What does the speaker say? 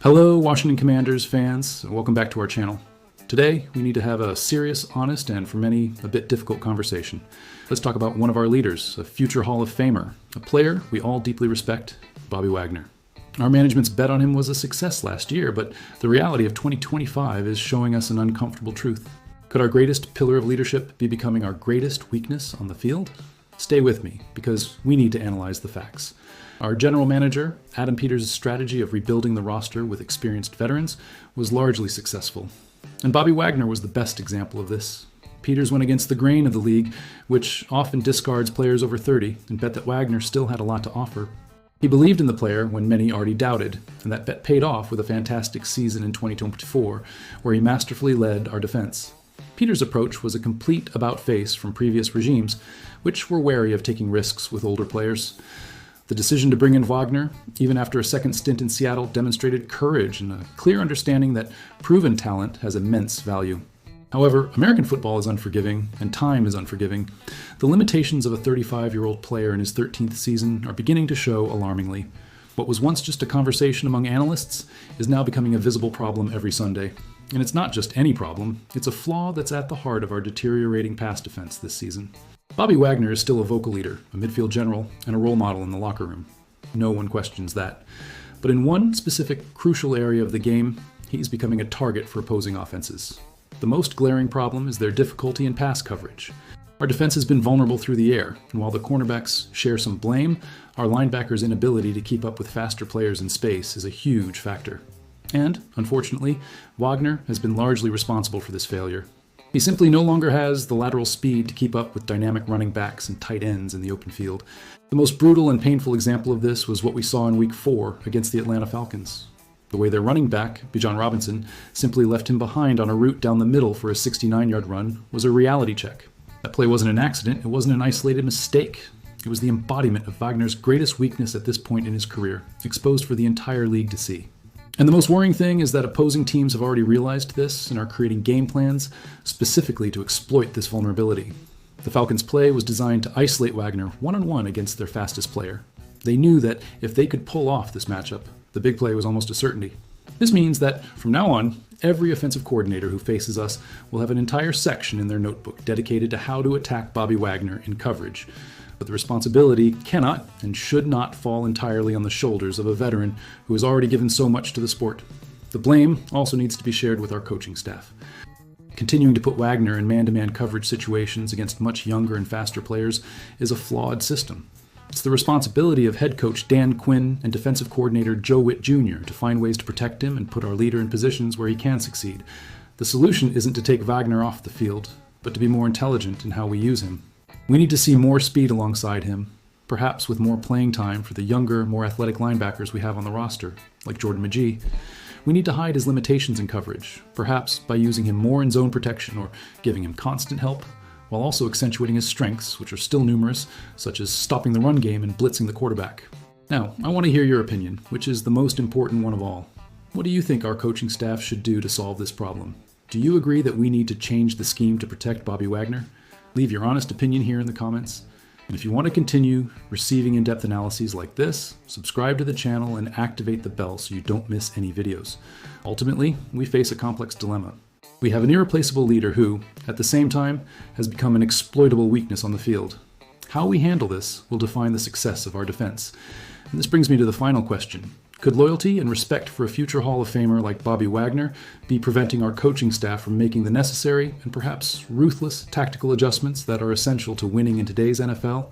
Hello, Washington Commanders fans. Welcome back to our channel. Today, we need to have a serious, honest, and for many, a bit difficult conversation. Let's talk about one of our leaders, a future Hall of Famer, a player we all deeply respect, Bobby Wagner. Our management's bet on him was a success last year, but the reality of 2025 is showing us an uncomfortable truth. Could our greatest pillar of leadership be becoming our greatest weakness on the field? Stay with me, because we need to analyze the facts. Our general manager, Adam Peters' strategy of rebuilding the roster with experienced veterans was largely successful. And Bobby Wagner was the best example of this. Peters went against the grain of the league, which often discards players over 30, and bet that Wagner still had a lot to offer. He believed in the player when many already doubted, and that bet paid off with a fantastic season in 2024, where he masterfully led our defense. Peters' approach was a complete about-face from previous regimes, which were wary of taking risks with older players. The decision to bring in Wagner, even after a second stint in Seattle, demonstrated courage and a clear understanding that proven talent has immense value. However, American football is unforgiving, and time is unforgiving. The limitations of a 35-year-old player in his 13th season are beginning to show alarmingly. What was once just a conversation among analysts is now becoming a visible problem every Sunday. And it's not just any problem, it's a flaw that's at the heart of our deteriorating pass defense this season. Bobby Wagner is still a vocal leader, a midfield general, and a role model in the locker room. No one questions that. But in one specific crucial area of the game, he's becoming a target for opposing offenses. The most glaring problem is their difficulty in pass coverage. Our defense has been vulnerable through the air, and while the cornerbacks share some blame, our linebackers' inability to keep up with faster players in space is a huge factor. And, unfortunately, Wagner has been largely responsible for this failure. He simply no longer has the lateral speed to keep up with dynamic running backs and tight ends in the open field. The most brutal and painful example of this was what we saw in Week 4 against the Atlanta Falcons. The way their running back, Bijan Robinson, simply left him behind on a route down the middle for a 69-yard run was a reality check. That play wasn't an accident, it wasn't an isolated mistake. It was the embodiment of Wagner's greatest weakness at this point in his career, exposed for the entire league to see. And the most worrying thing is that opposing teams have already realized this and are creating game plans specifically to exploit this vulnerability. The Falcons' play was designed to isolate Wagner one-on-one against their fastest player. They knew that if they could pull off this matchup, the big play was almost a certainty. This means that, from now on, every offensive coordinator who faces us will have an entire section in their notebook dedicated to how to attack Bobby Wagner in coverage. But the responsibility cannot and should not fall entirely on the shoulders of a veteran who has already given so much to the sport. The blame also needs to be shared with our coaching staff. Continuing to put Wagner in man-to-man coverage situations against much younger and faster players is a flawed system. It's the responsibility of head coach Dan Quinn and defensive coordinator Joe Witt Jr. to find ways to protect him and put our leader in positions where he can succeed. The solution isn't to take Wagner off the field, but to be more intelligent in how we use him. We need to see more speed alongside him, perhaps with more playing time for the younger, more athletic linebackers we have on the roster, like Jordan Magee. We need to hide his limitations in coverage, perhaps by using him more in zone protection or giving him constant help, while also accentuating his strengths, which are still numerous, such as stopping the run game and blitzing the quarterback. Now, I want to hear your opinion, which is the most important one of all. What do you think our coaching staff should do to solve this problem? Do you agree that we need to change the scheme to protect Bobby Wagner? Leave your honest opinion here in the comments. And if you want to continue receiving in-depth analyses like this, subscribe to the channel and activate the bell so you don't miss any videos. Ultimately, we face a complex dilemma. We have an irreplaceable leader who, at the same time, has become an exploitable weakness on the field. How we handle this will define the success of our defense. And this brings me to the final question. Could loyalty and respect for a future Hall of Famer like Bobby Wagner be preventing our coaching staff from making the necessary and perhaps ruthless tactical adjustments that are essential to winning in today's NFL?